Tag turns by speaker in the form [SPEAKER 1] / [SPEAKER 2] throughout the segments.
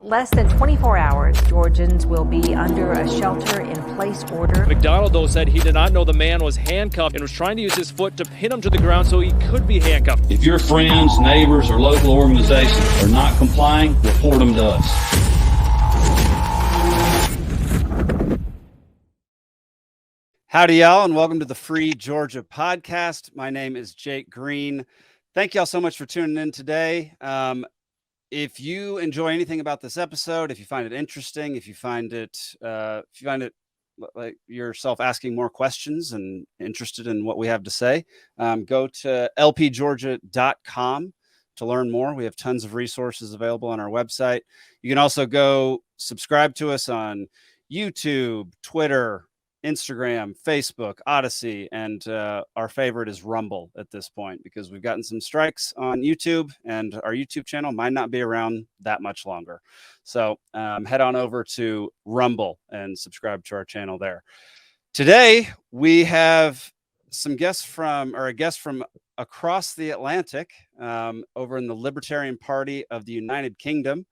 [SPEAKER 1] Less than 24 hours, Georgians will be under a shelter-in-place order.
[SPEAKER 2] McDonald, though, said he did not know the man was handcuffed and was trying to use his foot to pin him to the ground so he could be handcuffed.
[SPEAKER 3] If your friends, neighbors, or local organizations are not complying, report them to us.
[SPEAKER 4] Howdy, y'all, and welcome to the Free Georgia Podcast. My name is Jake Green. Thank y'all so much for tuning in today. If you enjoy anything about this episode, if you find it interesting, if you find it like yourself asking more questions and interested in what we have to say, go to lpgeorgia.com to learn more. We have tons of resources available on our website. You can also go subscribe to us on YouTube, Twitter, Instagram, Facebook, Odyssey, and our favorite is Rumble at this point because we've gotten some strikes on YouTube and our YouTube channel might not be around that much longer. So head on over to Rumble and subscribe to our channel there. Today, we have a guest from across the Atlantic over in the Libertarian Party of the United Kingdom.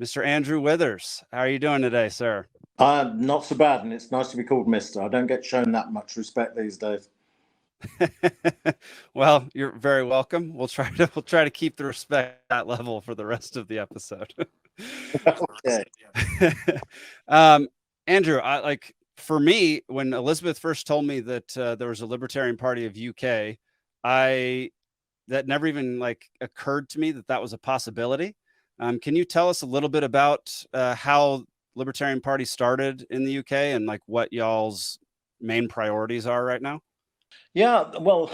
[SPEAKER 4] Mr. Andrew Withers, how are you doing today, sir?
[SPEAKER 5] Not so bad, and it's nice to be called Mister. I don't get shown that much respect these days.
[SPEAKER 4] Well, you're very welcome. We'll try to keep the respect at that level for the rest of the episode.
[SPEAKER 5] Okay.
[SPEAKER 4] Andrew, for me, when Elizabeth first told me that there was a Libertarian Party of UK, that never even occurred to me that was a possibility. Can you tell us a little bit about how Libertarian Party started in the UK and what y'all's main priorities are right now?
[SPEAKER 5] Yeah, well,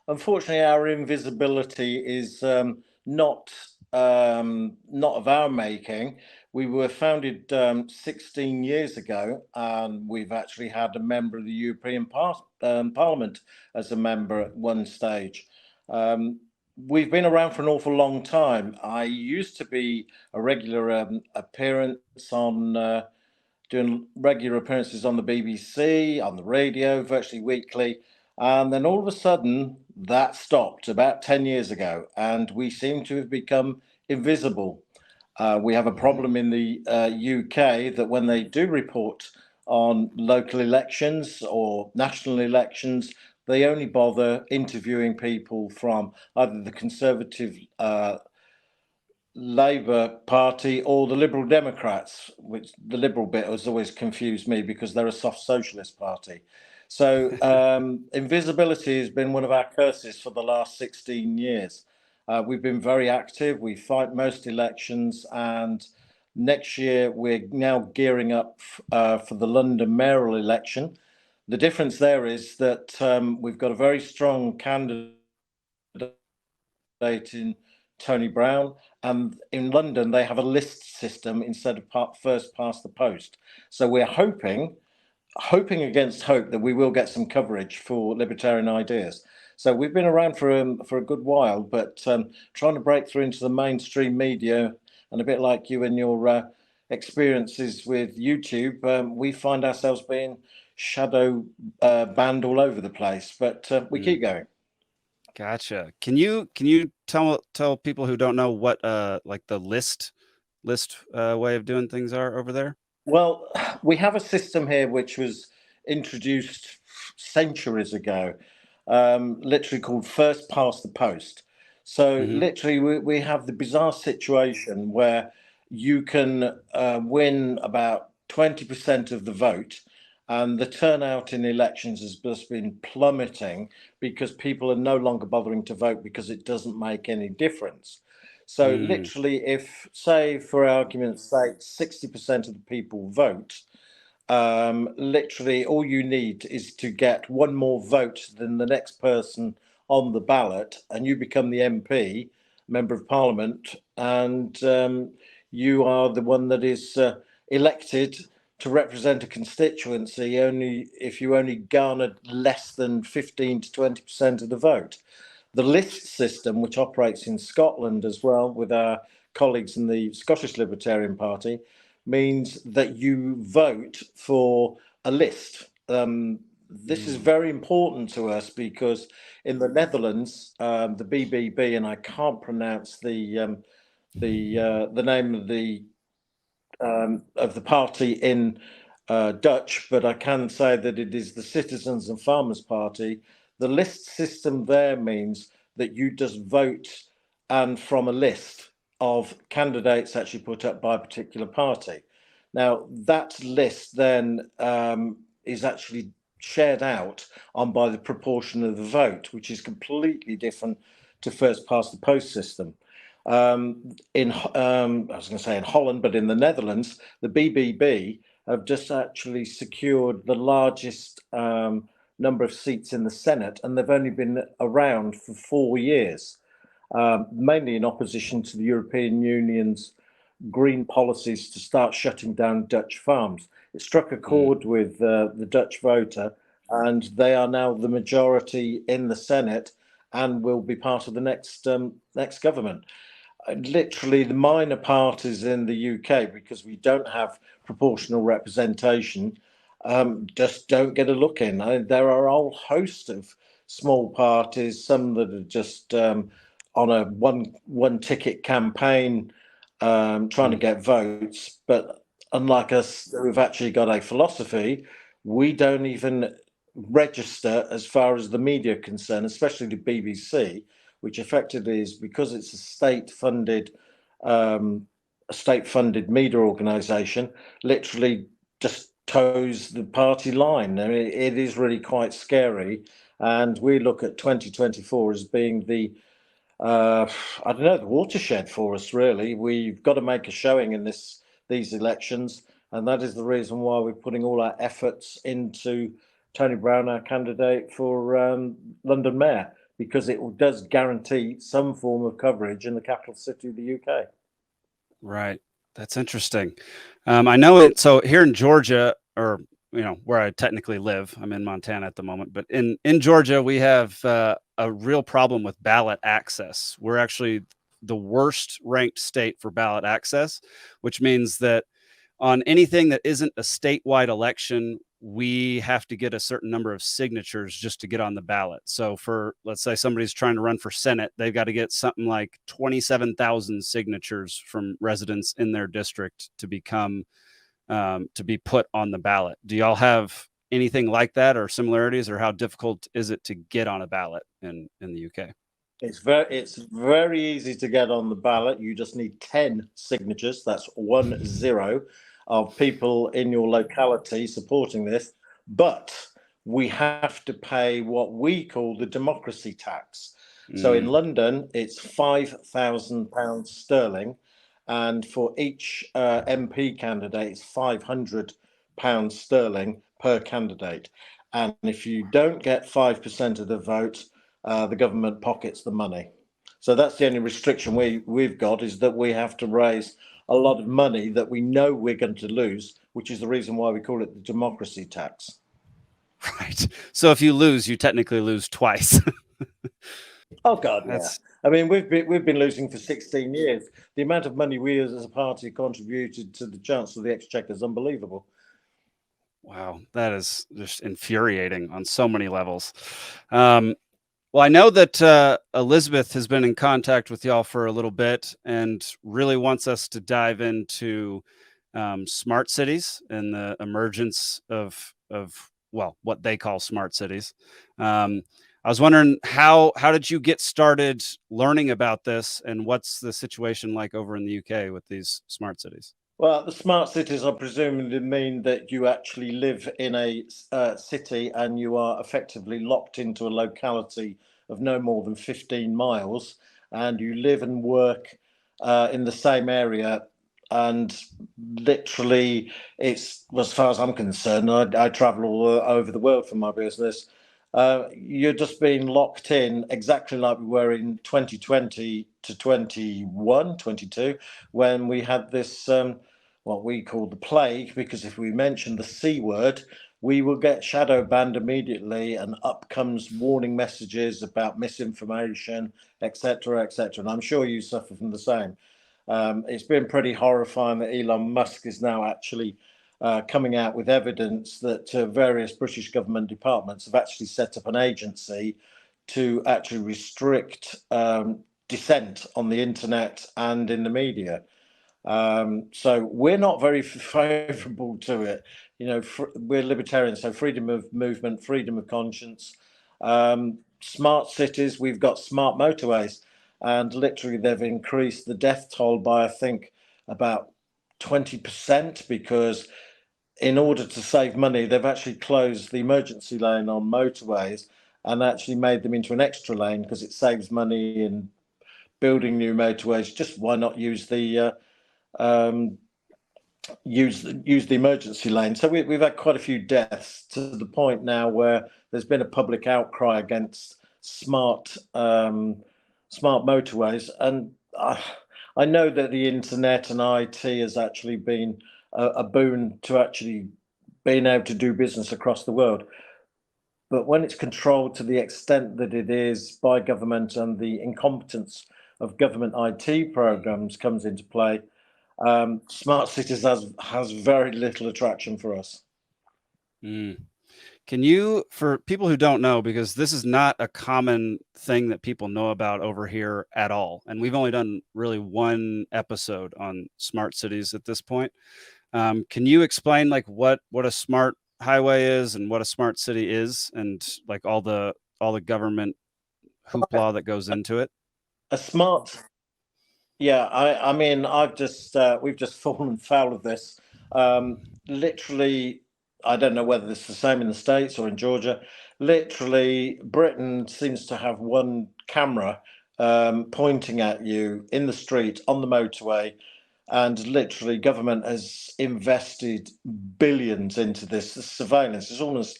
[SPEAKER 5] unfortunately, our invisibility is not of our making. We were founded 16 years ago, and we've actually had a member of the European Parliament as a member at one stage. We've been around for an awful long time. I used to be a regular appearance on doing regular appearances on the BBC, on the radio, virtually weekly. And then all of a sudden, that stopped about 10 years ago, and we seem to have become invisible. We have a problem in the UK that when they do report on local elections or national elections, they only bother interviewing people from either the Conservative Labour Party or the Liberal Democrats, which the Liberal bit has always confused me because they're a soft socialist party. So invisibility has been one of our curses for the last 16 years. We've been very active. We fight most elections, and next year we're now gearing up for the London mayoral election. The difference there is that we've got a very strong candidate in Tony Brown, and in London they have a list system instead of first past the post. So we're hoping against hope that we will get some coverage for libertarian ideas. So we've been around for a good while, but trying to break through into the mainstream media, and a bit like you and your experiences with YouTube, we find ourselves being shadow banned all over the place, but we keep going.
[SPEAKER 4] Gotcha. Can you tell people who don't know what the list way of doing things are over there?
[SPEAKER 5] Well, we have a system here which was introduced centuries ago, literally called first past the post. So literally we have the bizarre situation where you can win about 20% of the vote, and the turnout in elections has just been plummeting because people are no longer bothering to vote because it doesn't make any difference. So literally, if, say, for argument's sake, 60% of the people vote, literally all you need is to get one more vote than the next person on the ballot, and you become the MP, Member of Parliament, and you are the one that is elected to represent a constituency if you only garnered less than 15 to 20% of the vote. The list system, which operates in Scotland as well with our colleagues in the Scottish Libertarian Party, means that you vote for a list. This is very important to us because in the Netherlands, the BBB, and I can't pronounce the the name of the party in Dutch, but I can say that it is the Citizens and Farmers Party. The list system there means that you just vote, and from a list of candidates actually put up by a particular party. Now, that list then is actually shared out on by the proportion of the vote, which is completely different to first past the post system. I was going to say in Holland, but in the Netherlands, the BBB have just actually secured the largest number of seats in the Senate, and they've only been around for 4 years, mainly in opposition to the European Union's green policies to start shutting down Dutch farms. It struck a chord with the Dutch voter, and they are now the majority in the Senate and will be part of the next government. Literally, the minor parties in the UK, because we don't have proportional representation, just don't get a look in. There are a whole host of small parties, some that are just on a one ticket campaign, trying to get votes. But unlike us, who've actually got a philosophy, we don't even register as far as the media are concerned, especially the BBC, which effectively is, because it's a state-funded media organisation, literally just toes the party line. I mean, it is really quite scary, and we look at 2024 as being the the watershed for us. Really, we've got to make a showing in these elections, and that is the reason why we're putting all our efforts into Tony Brown, our candidate for London Mayor, because it does guarantee some form of coverage in the capital city of the UK.
[SPEAKER 4] Right. That's interesting. I know it. So here in Georgia, or where I technically live, I'm in Montana at the moment, but in Georgia, we have a real problem with ballot access. We're actually the worst ranked state for ballot access, which means that on anything that isn't a statewide election, we have to get a certain number of signatures just to get on the ballot. So for, let's say somebody's trying to run for Senate, they've got to get something like 27,000 signatures from residents in their district to become, to be put on the ballot. Do y'all have anything like that or similarities, or how difficult is it to get on a ballot in the UK?
[SPEAKER 5] It's very easy to get on the ballot. You just need 10 signatures. That's 10 of people in your locality supporting this. But we have to pay what we call the democracy tax. So in London, it's £5,000 sterling. And for each MP candidate, it's £500 sterling per candidate. And if you don't get 5% of the vote, the government pockets the money. So that's the only restriction we've got, is that we have to raise a lot of money that we know we're going to lose, which is the reason why we call it the democracy tax.
[SPEAKER 4] Right. So if you lose, you technically lose twice.
[SPEAKER 5] Oh God, yeah. I mean, we've been losing for 16 years. The amount of money we as a party contributed to the Chancellor of the Exchequer is unbelievable.
[SPEAKER 4] Wow, that is just infuriating on so many levels. Well, I know that Elizabeth has been in contact with y'all for a little bit and really wants us to dive into smart cities and the emergence of what they call smart cities. I was wondering, how did you get started learning about this, and what's the situation like over in the UK with these smart cities?
[SPEAKER 5] Well, the smart cities are presumably mean that you actually live in a city and you are effectively locked into a locality of no more than 15 miles, and you live and work in the same area. And literally, it's, as far as I'm concerned, I travel all over the world for my business. You're just being locked in exactly like we were in 2020 to 21, 22, when we had this, what we call the plague, because if we mention the C word, we will get shadow banned immediately, and up comes warning messages about misinformation, etc., etc. And I'm sure you suffer from the same. It's been pretty horrifying that Elon Musk is now actually coming out with evidence that various British government departments have actually set up an agency to actually restrict dissent on the internet and in the media. So we're not very favourable to it. You know, we're libertarians, so freedom of movement, freedom of conscience, smart cities. We've got smart motorways, and literally they've increased the death toll by, I think, about 20%, because in order to save money, they've actually closed the emergency lane on motorways and actually made them into an extra lane because it saves money in building new motorways. Just why not use the use the emergency lane? So we've had quite a few deaths, to the point now where there's been a public outcry against smart motorways, and I know that the internet and IT has actually been a boon to actually being able to do business across the world. But when it's controlled to the extent that it is by government, and the incompetence of government IT programs comes into play, smart cities has very little attraction for us.
[SPEAKER 4] Can you, for people who don't know, because this is not a common thing that people know about over here at all, and we've only done really one episode on smart cities at this point. Can you explain like what a smart highway is and what a smart city is, and like all the government hoopla that goes into it?
[SPEAKER 5] A smart, yeah. I mean, we've just fallen foul of this. Literally, I don't know whether it's the same in the States or in Georgia. Literally, Britain seems to have one camera pointing at you in the street on the motorway, and literally government has invested billions into this surveillance. It's almost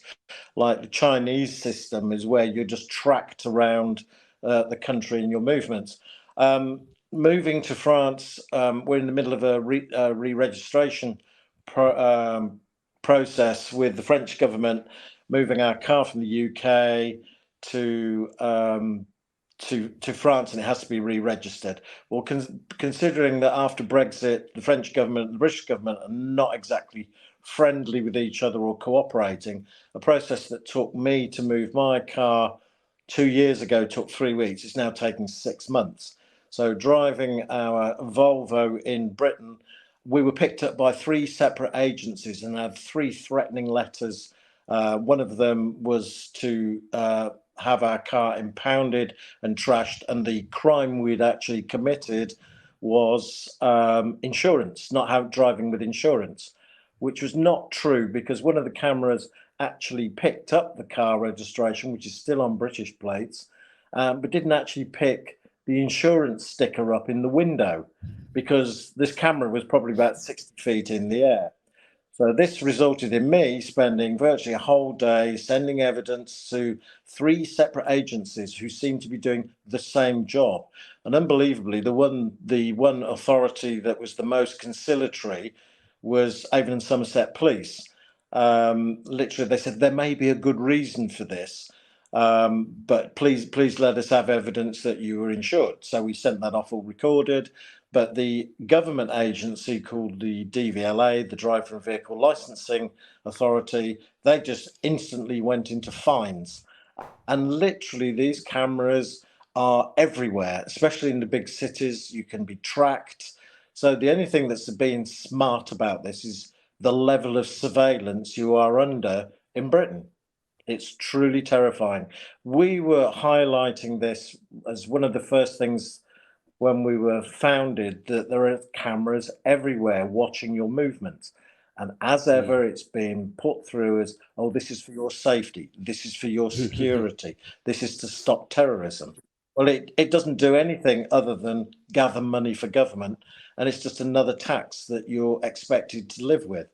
[SPEAKER 5] like the Chinese system, is where you're just tracked around the country and your movements. Moving to France, we're in the middle of a re-registration process with the French government, moving our car from the UK to France, and it has to be re-registered. Well, considering that after Brexit, the French government and the British government are not exactly friendly with each other or cooperating, a process that took me to move my car 2 years ago took 3 weeks. It's now taking 6 months. So driving our Volvo in Britain, we were picked up by 3 separate agencies and had 3 threatening letters. One of them was to have our car impounded and trashed, and the crime we'd actually committed was insurance, not driving with insurance, which was not true, because one of the cameras actually picked up the car registration, which is still on British plates, but didn't actually pick the insurance sticker up in the window, because this camera was probably about 60 feet in the air. So this resulted in me spending virtually a whole day sending evidence to 3 separate agencies who seemed to be doing the same job. And unbelievably, the one authority that was the most conciliatory was Avon and Somerset Police. Literally, they said there may be a good reason for this, but please let us have evidence that you were insured. So we sent that off all recorded. But the government agency called the DVLA, the Driver and Vehicle Licensing Authority, they just instantly went into fines. And literally, these cameras are everywhere, especially in the big cities. You can be tracked. So the only thing that's being smart about this is the level of surveillance you are under in Britain. It's truly terrifying. We were highlighting this as one of the first things when we were founded, that there are cameras everywhere watching your movements. And as ever, it's being put through as, oh, this is for your safety. This is for your security. This is to stop terrorism. Well, it doesn't do anything other than gather money for government. And it's just another tax that you're expected to live with.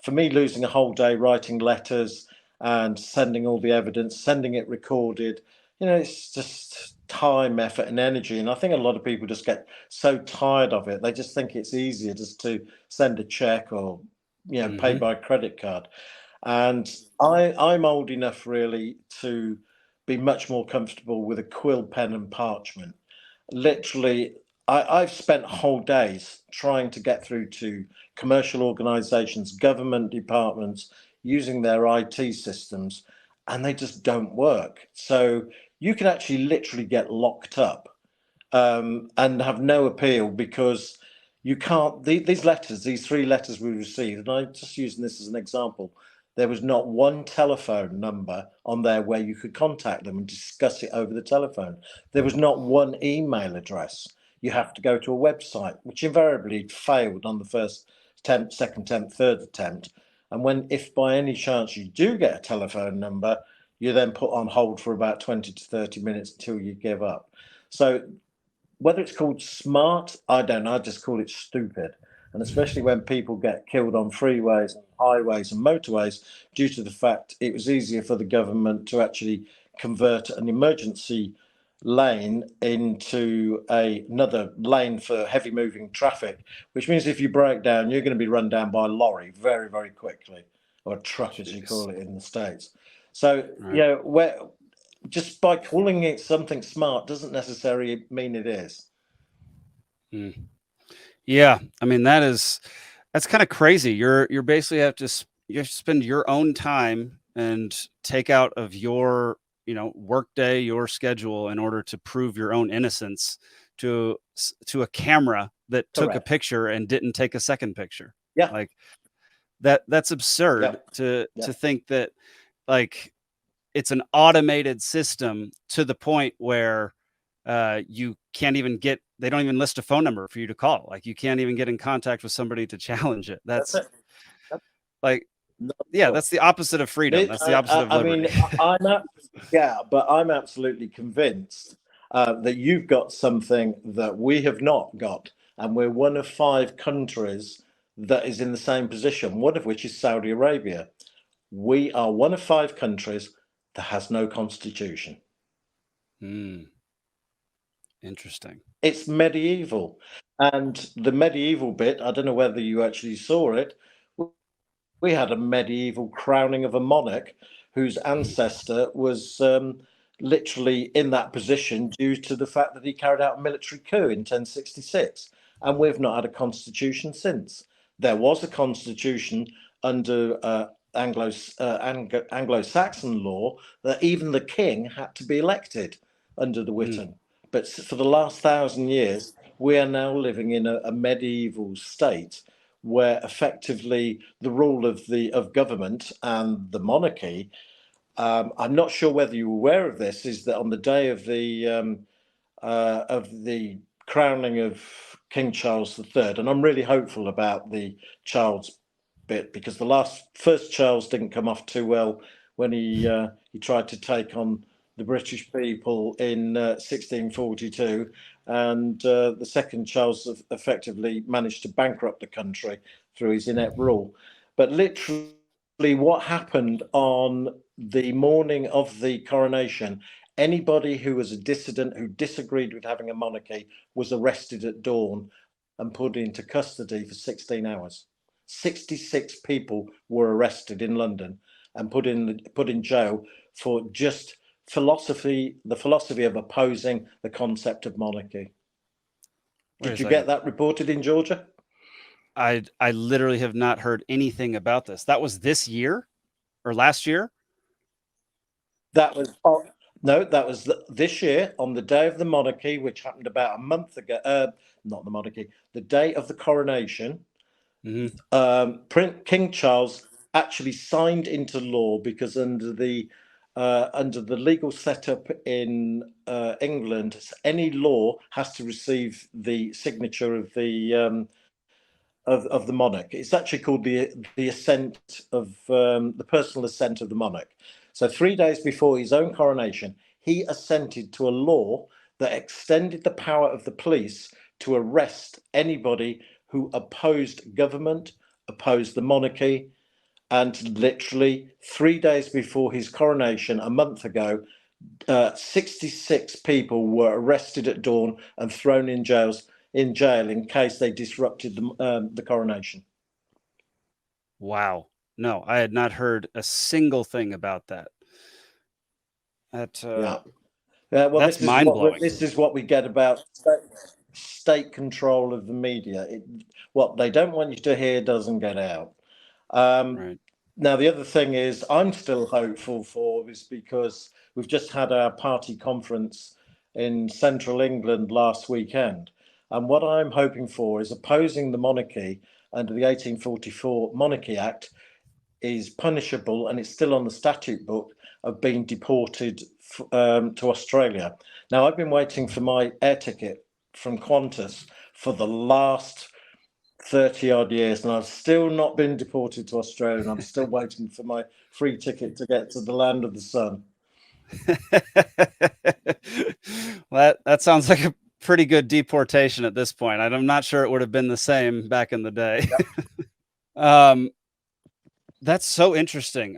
[SPEAKER 5] For me, losing a whole day writing letters and sending all the evidence, sending it recorded, it's just time, effort, and energy. And I think a lot of people just get so tired of it. They just think it's easier just to send a check or, pay by credit card. And I'm old enough really to be much more comfortable with a quill pen and parchment. Literally, I've spent whole days trying to get through to commercial organizations, government departments, using their IT systems, and they just don't work. So you can actually literally get locked up and have no appeal because you can't. These 3 letters we received, and I'm just using this as an example. There was not one telephone number on there where you could contact them and discuss it over the telephone. There was not one email address. You have to go to a website, which invariably failed on the first attempt, second attempt, third attempt. And if by any chance you do get a telephone number, you're then put on hold for about 20 to 30 minutes until you give up. So whether it's called smart, I don't know. I just call it stupid. And especially when people get killed on freeways, highways and motorways due to the fact it was easier for the government to actually convert an emergency lane into another lane for heavy moving traffic, which means if you break down, you're going to be run down by a lorry very, very quickly, or a truck, as you call it in the States. So, just by calling it something smart doesn't necessarily mean it is.
[SPEAKER 4] Yeah, I mean that's kind of crazy. You're basically have to spend your own time and take out of your work day, your schedule, in order to prove your own innocence to a camera that took a picture and didn't take a second picture.
[SPEAKER 5] Yeah,
[SPEAKER 4] like that's absurd to think that like it's an automated system to the point where you can't even they don't even list a phone number for you to call. Like you can't even get in contact with somebody to challenge it. That's it. Like, that's the opposite of freedom. That's the opposite of liberty.
[SPEAKER 5] I mean, but I'm absolutely convinced that you've got something that we have not got. And we're one of 5 countries that is in the same position, one of which is Saudi Arabia. We are one of 5 countries that has no constitution.
[SPEAKER 4] Interesting.
[SPEAKER 5] It's medieval. And the medieval bit, I don't know whether you actually saw it, we had a medieval crowning of a monarch whose ancestor was literally in that position due to the fact that he carried out a military coup in 1066. And we've not had a constitution since. There was a constitution under Anglo-Saxon law that even the king had to be elected under the Witan. But for the last 1,000 years, we are now living in a medieval state where effectively the rule of government and the monarchy, I'm not sure whether you're aware of this, is that on the day of the crowning of King Charles III, and I'm really hopeful about the Charles bit because the first Charles didn't come off too well when he tried to take on the British people in 1642, and the second Charles effectively managed to bankrupt the country through his inept rule. But literally what happened on the morning of the coronation, anybody who was a dissident who disagreed with having a monarchy was arrested at dawn and put into custody for 16 hours. 66 people were arrested in London and put in jail for just the philosophy of opposing the concept of monarchy. Did you get that reported in Georgia?
[SPEAKER 4] I literally have not heard anything about this. That was this year or last year?
[SPEAKER 5] That was this year on the day of the monarchy, which happened about a month ago. Not the monarchy, the day of the coronation. King Charles actually signed into law because under the legal setup in England, any law has to receive the signature of the monarch. It's actually called the assent of the personal assent of the monarch. So 3 days before his own coronation, he assented to a law that extended the power of the police to arrest anybody who opposed government, opposed the monarchy. And literally 3 days before his coronation, a month ago, 66 people were arrested at dawn and thrown in jail in case they disrupted the coronation.
[SPEAKER 4] Wow. No, I had not heard a single thing about that.
[SPEAKER 5] Well,
[SPEAKER 4] that's mind-blowing.
[SPEAKER 5] This is what we get about state control of the media. What they don't want you to hear doesn't get out.
[SPEAKER 4] Right.
[SPEAKER 5] Now, the other thing is I'm still hopeful for is because we've just had our party conference in central England last weekend. And what I'm hoping for is opposing the monarchy under the 1844 Monarchy Act is punishable, and it's still on the statute book of being deported to Australia. Now, I've been waiting for my air ticket from Qantas for the last 30 odd years, and I've still not been deported to Australia, and I'm still waiting for my free ticket to get to the land of the sun.
[SPEAKER 4] Well, that sounds like a pretty good deportation at this point. I'm not sure it would have been the same back in the day. Yep. That's so interesting.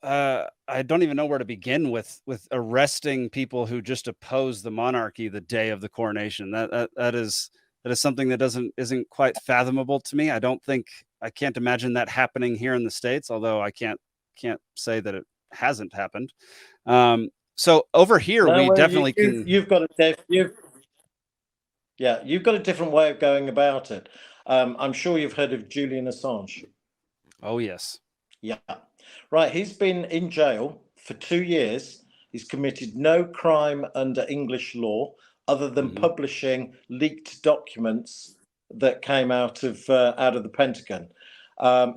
[SPEAKER 4] I don't even know where to begin with arresting people who just oppose the monarchy the day of the coronation. That is something that isn't quite fathomable to me. I can't imagine that happening here in the States, although I can't say that it hasn't happened. So over here, we definitely can.
[SPEAKER 5] You've got a different way of going about it. I'm sure you've heard of Julian Assange.
[SPEAKER 4] Oh yes.
[SPEAKER 5] Yeah, right. He's been in jail for 2 years. He's committed no crime under English law other than publishing leaked documents that came out of the Pentagon.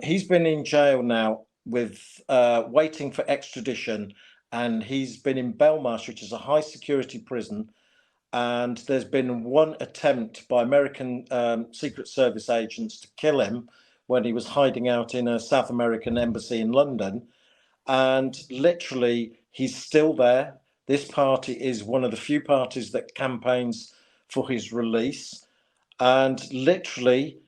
[SPEAKER 5] He's been in jail now with waiting for extradition, and he's been in Belmarsh, which is a high security prison. And there's been one attempt by American Secret Service agents to kill him when he was hiding out in a South American embassy in London. And literally, he's still there. This party is one of the few parties that campaigns for his release. And literally,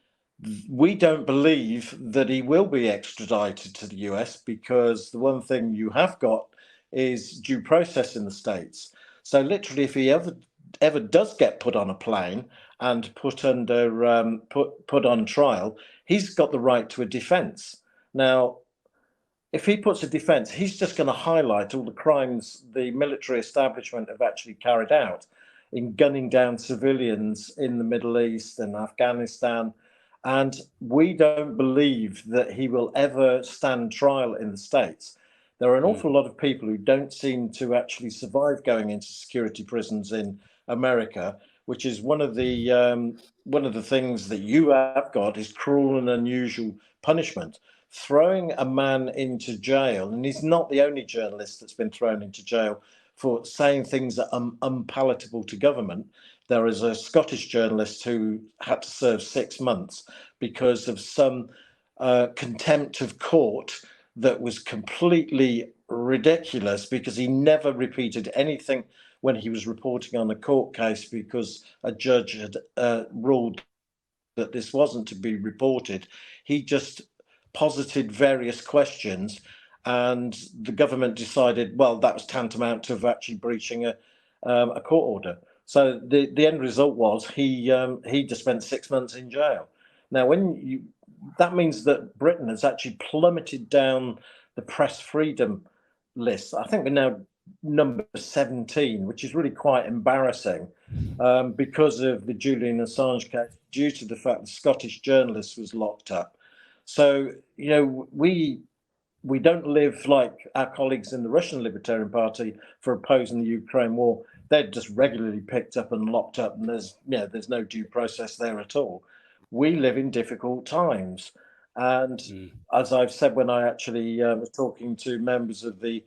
[SPEAKER 5] we don't believe that he will be extradited to the US, because the one thing you have got is due process in the States. So literally, if he ever does get put on a plane and put on trial, he's got the right to a defense. Now, if he puts a defense, he's just going to highlight all the crimes the military establishment have actually carried out in gunning down civilians in the Middle East and Afghanistan. And we don't believe that he will ever stand trial in the States. There are an awful lot of people who don't seem to actually survive going into security prisons in America, which is one of the things that you have got is cruel and unusual punishment. Throwing a man into jail, and he's not the only journalist that's been thrown into jail for saying things that are unpalatable to government. There is a Scottish journalist who had to serve 6 months because of some contempt of court that was completely ridiculous, because he never repeated anything when he was reporting on a court case, because a judge had ruled that this wasn't to be reported. He just posited various questions, and the government decided, well, that was tantamount to actually breaching a court order. So the end result was he just spent 6 months in jail. Now, that means that Britain has actually plummeted down the press freedom list. I think we're now number 17, which is really quite embarrassing, because of the Julian Assange case, due to the fact the Scottish journalist was locked up. So, we don't live like our colleagues in the Russian Libertarian Party for opposing the Ukraine war. They're just regularly picked up and locked up, and there's no due process there at all. We live in difficult times. And as I've said, when I actually was talking to members of the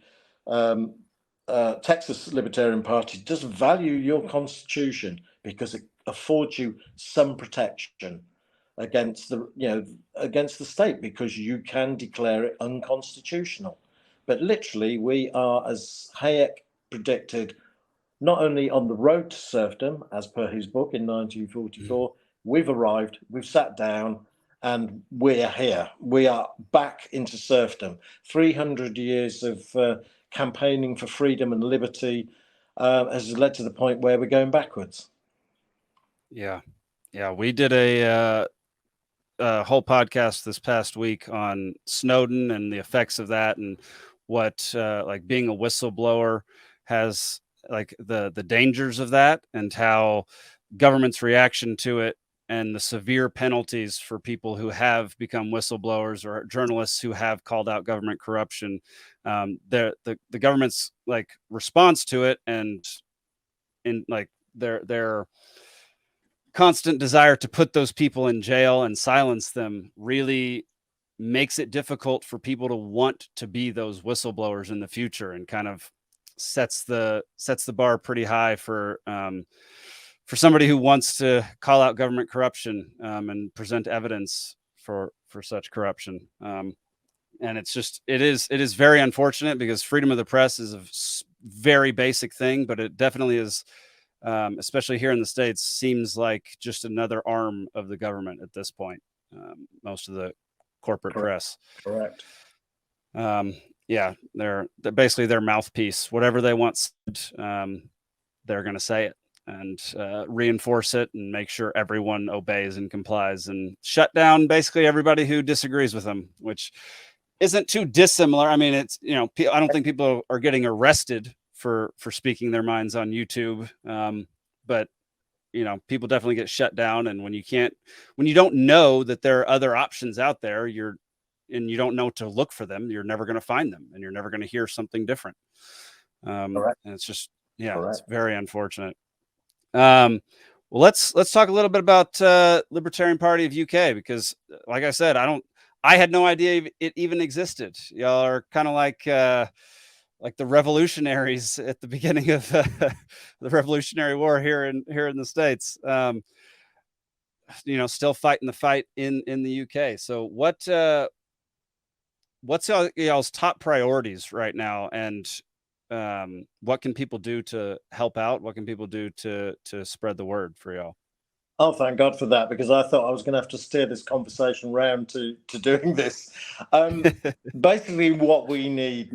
[SPEAKER 5] Texas Libertarian Party, just value your constitution, because it affords you some protection against the state, because you can declare it unconstitutional. But literally, we are, as Hayek predicted, not only on the road to serfdom, as per his book in 1944, we've arrived, we've sat down, and we're here. We are back into serfdom. 300 years of campaigning for freedom and liberty has led to the point where we're going backwards.
[SPEAKER 4] Yeah. We did a whole podcast this past week on Snowden and the effects of that, and what like being a whistleblower has, like the dangers of that, and how government's reaction to it, and the severe penalties for people who have become whistleblowers or journalists who have called out government corruption. The government's like response to it, and in like their constant desire to put those people in jail and silence them really makes it difficult for people to want to be those whistleblowers in the future, and kind of sets the bar pretty high for somebody who wants to call out government corruption and present evidence for such corruption. And it is very unfortunate, because freedom of the press is a very basic thing, but it definitely is, especially here in the States, seems like just another arm of the government at this point. Most of the corporate press.
[SPEAKER 5] Correct.
[SPEAKER 4] Yeah, they're basically their mouthpiece. Whatever they want said, they're going to say it and reinforce it and make sure everyone obeys and complies, and shut down basically everybody who disagrees with them, which isn't too dissimilar. I mean, it's, you know, I don't think people are getting arrested for speaking their minds on YouTube. But, you know, people definitely get shut down. And when you don't know that there are other options out there, and you don't know to look for them, you're never going to find them, and you're never going to hear something different. And it's just, it's very unfortunate. Well, let's talk a little bit about Libertarian Party of UK, because like I said, I had no idea it even existed. Y'all are kind of like the revolutionaries at the beginning of the Revolutionary War here in the States. You know, still fighting the fight in the UK. So what's y'all's top priorities right now, and what can people do to help out? What can people do to spread the word for y'all?
[SPEAKER 5] Oh, thank God for that, because I thought I was going to have to steer this conversation round to doing this. Basically, what we need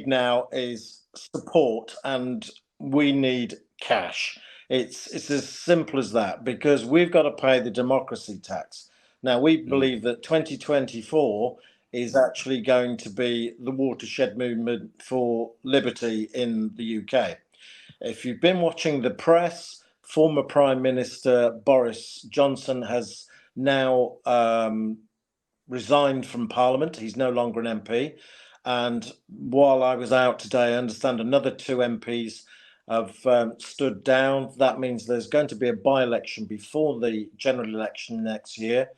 [SPEAKER 5] now is support, and we need cash. It's as simple as that, because we've got to pay the democracy tax. Now, we believe that 2024 is actually going to be the watershed movement for liberty in the UK. If you've been watching the press, former Prime Minister Boris Johnson has now resigned from Parliament. He's no longer an MP. And while I was out today, I understand another 2 MPs have stood down. That means there's going to be a by-election before the general election next year.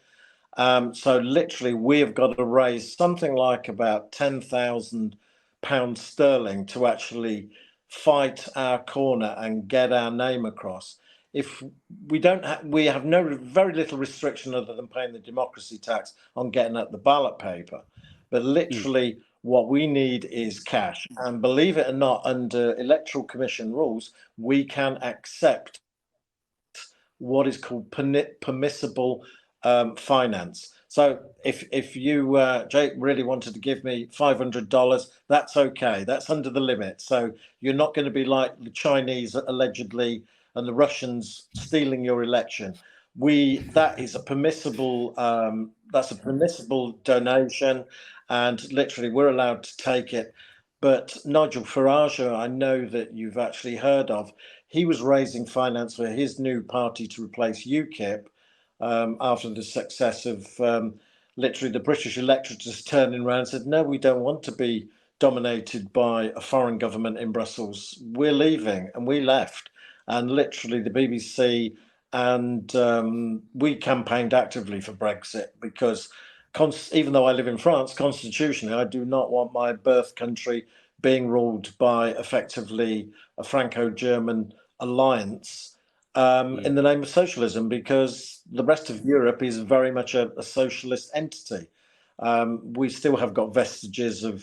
[SPEAKER 5] So literally, we have got to raise something like about £10,000 sterling to actually fight our corner and get our name across. If we don't, we have very little restriction other than paying the democracy tax on getting at the ballot paper. But literally, what we need is cash. And believe it or not, under Electoral Commission rules, we can accept what is called permissible finance. So if you, Jake, really wanted to give me $500, that's okay. That's under the limit. So you're not going to be like the Chinese allegedly and the Russians stealing your election. That is a permissible. That's a permissible donation, and literally we're allowed to take it. But Nigel Farage, I know that you've actually heard of. He was raising finance for his new party to replace UKIP. After the success of literally the British electorate just turning around and said, no, we don't want to be dominated by a foreign government in Brussels. We're leaving, and we left. And literally the BBC and we campaigned actively for Brexit, because even though I live in France, constitutionally, I do not want my birth country being ruled by effectively a Franco-German alliance in the name of socialism, because the rest of Europe is very much a socialist entity. We still have got vestiges of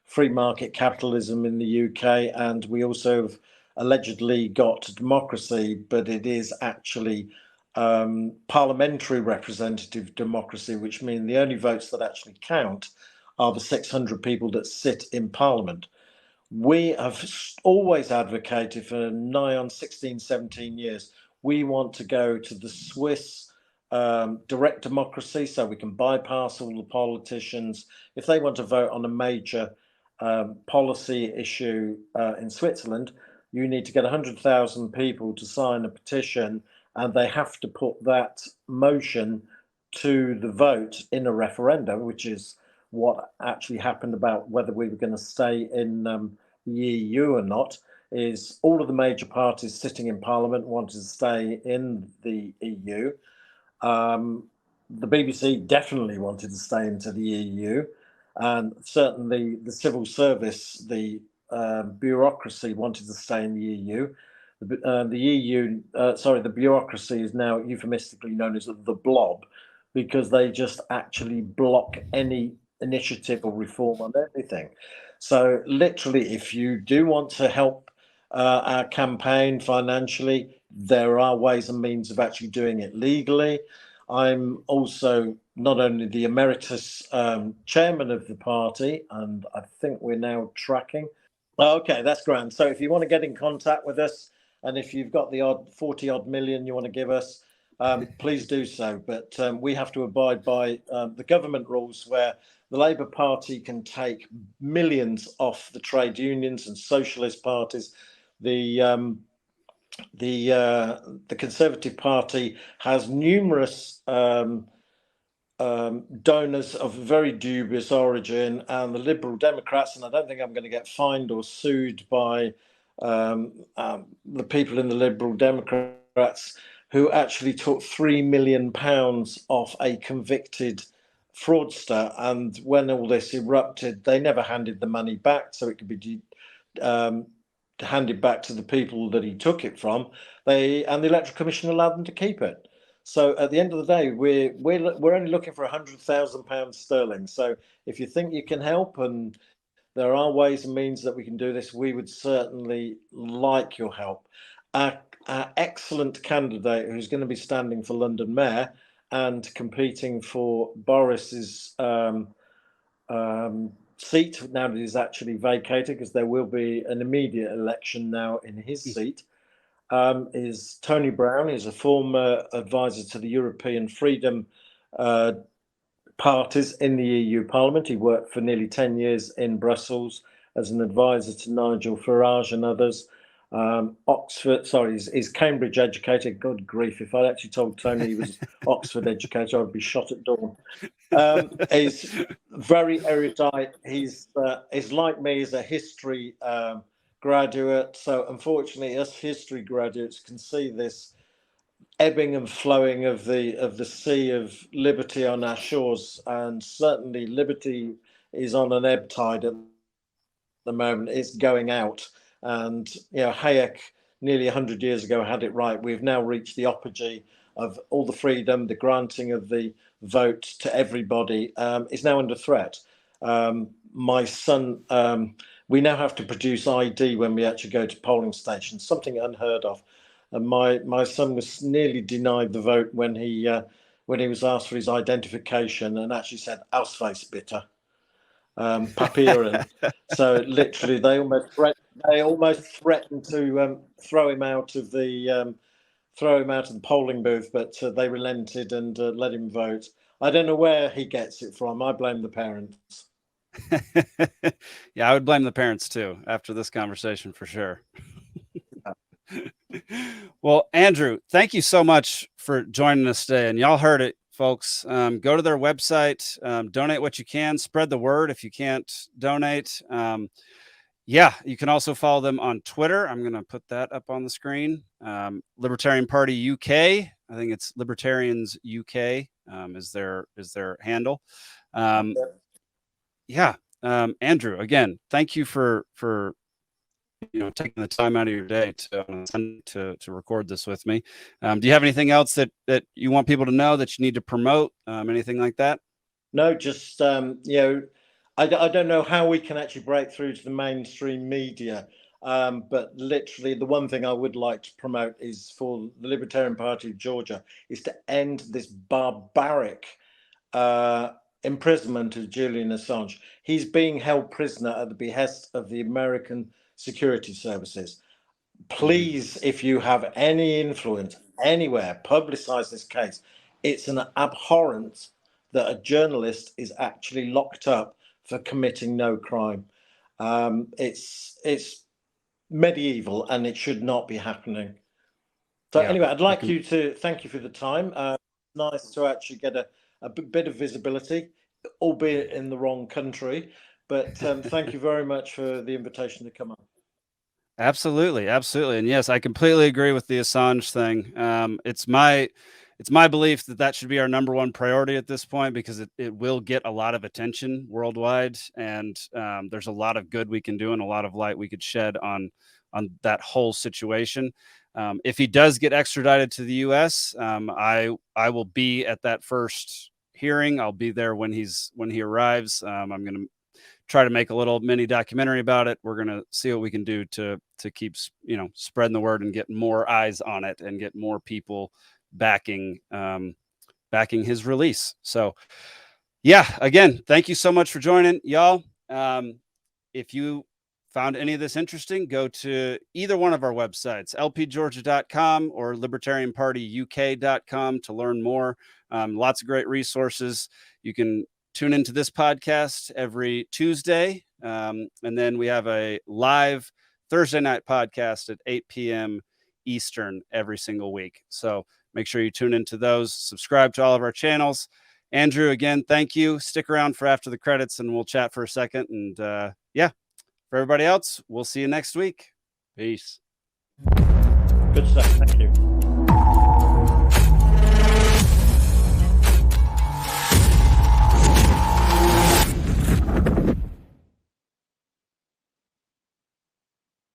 [SPEAKER 5] free market capitalism in the UK, and we also have allegedly got democracy, but it is actually parliamentary representative democracy, which means the only votes that actually count are the 600 people that sit in Parliament. We have always advocated for nigh on 16, 17 years. We want to go to the Swiss direct democracy, so we can bypass all the politicians. If they want to vote on a major policy issue in Switzerland, you need to get 100,000 people to sign a petition, and they have to put that motion to the vote in a referendum, which is what actually happened about whether we were going to stay in the EU or not. is all of the major parties sitting in Parliament wanted to stay in the EU. The BBC definitely wanted to stay into the EU, and certainly the civil service, the bureaucracy wanted to stay in the EU. The bureaucracy is now euphemistically known as the blob, because they just actually block any initiative or reform on anything. So literally, if you do want to help our campaign financially, there are ways and means of actually doing it legally. I'm also not only the emeritus chairman of the party, and I think we're now tracking. Okay, that's grand. So if you want to get in contact with us, and if you've got the odd 40 odd million you want to give us, please do so. But we have to abide by the government rules, where the Labour Party can take millions off the trade unions and socialist parties. The Conservative Party has numerous donors of very dubious origin, and the Liberal Democrats, and I don't think I'm going to get fined or sued by the people in the Liberal Democrats, who actually took £3 million off a convicted fraudster, and when all this erupted, they never handed the money back, so it could be handed back to the people that he took it from. The Electoral Commission allowed them to keep it. So at the end of the day, we're only looking for £100,000 sterling. So if you think you can help, and there are ways and means that we can do this, we would certainly like your help. Our excellent candidate, who's going to be standing for London Mayor and competing for Boris's seat now that he's actually vacated, because there will be an immediate election now in his seat, is Tony Brown. He's a former advisor to the European Freedom parties in the EU Parliament. He worked for nearly 10 years in Brussels as an advisor to Nigel Farage and others. He's Cambridge educated. Good grief, if I actually told Tony he was Oxford educated, I'd be shot at dawn. He's very erudite. He's like me, he's a history graduate. So unfortunately, us history graduates can see this ebbing and flowing of the sea of liberty on our shores, and certainly liberty is on an ebb tide at the moment. It's going out. And Hayek nearly 100 years ago had it right. We've now reached the apogee of all the freedom. The granting of the vote to everybody is now under threat. My son, we now have to produce ID when we actually go to polling stations, something unheard of. And my son was nearly denied the vote when he was asked for his identification, and actually said "Ausweis bitte." Papieren. So literally, they almost threatened to throw him out of the polling booth, but they relented and let him vote. I don't know where he gets it from. I blame the parents.
[SPEAKER 4] Yeah, I would blame the parents too after this conversation, for sure. Well, Andrew, thank you so much for joining us today. And y'all heard it, folks. Go to their website, donate what you can, spread the word if you can't donate. Yeah, you can also follow them on Twitter. I'm going to put that up on the screen. Libertarian Party UK. I think it's Libertarians UK is their handle. Yeah, Andrew, again, thank you for taking the time out of your day to record this with me. Do you have anything else that you want people to know that you need to promote? Anything like that?
[SPEAKER 5] No, just I don't know how we can actually break through to the mainstream media, but literally the one thing I would like to promote is for the Libertarian Party of Georgia is to end this barbaric imprisonment of Julian Assange. He's being held prisoner at the behest of the American security services. Please, if you have any influence anywhere, publicize this case. It's an abhorrence that a journalist is actually locked up for committing no crime. It's medieval, and it should not be happening. So anyway, I'd like you to thank you for the time. Nice to actually get a bit of visibility, albeit in the wrong country. But thank you very much for the invitation to come on.
[SPEAKER 4] Absolutely, absolutely, and yes, I completely agree with the Assange thing. It's my belief that that should be our number one priority at this point, because it will get a lot of attention worldwide, and there's a lot of good we can do and a lot of light we could shed on that whole situation. If he does get extradited to the U.S., I will be at that first hearing. I'll be there when he arrives. I'm going to try to make a little mini documentary about it. We're going to see what we can do to keep, spreading the word and get more eyes on it and get more people backing his release. So yeah, again, thank you so much for joining, y'all. If you found any of this interesting, go to either one of our websites, lpgeorgia.com or libertarianpartyuk.com, to learn more. Lots of great resources. You can tune into this podcast every Tuesday. And then we have a live Thursday night podcast at 8 p.m. Eastern every single week. So make sure you tune into those, subscribe to all of our channels. Andrew, again, thank you. Stick around for after the credits and we'll chat for a second. And yeah, for everybody else, we'll see you next week. Peace.
[SPEAKER 5] Good stuff. Thank you.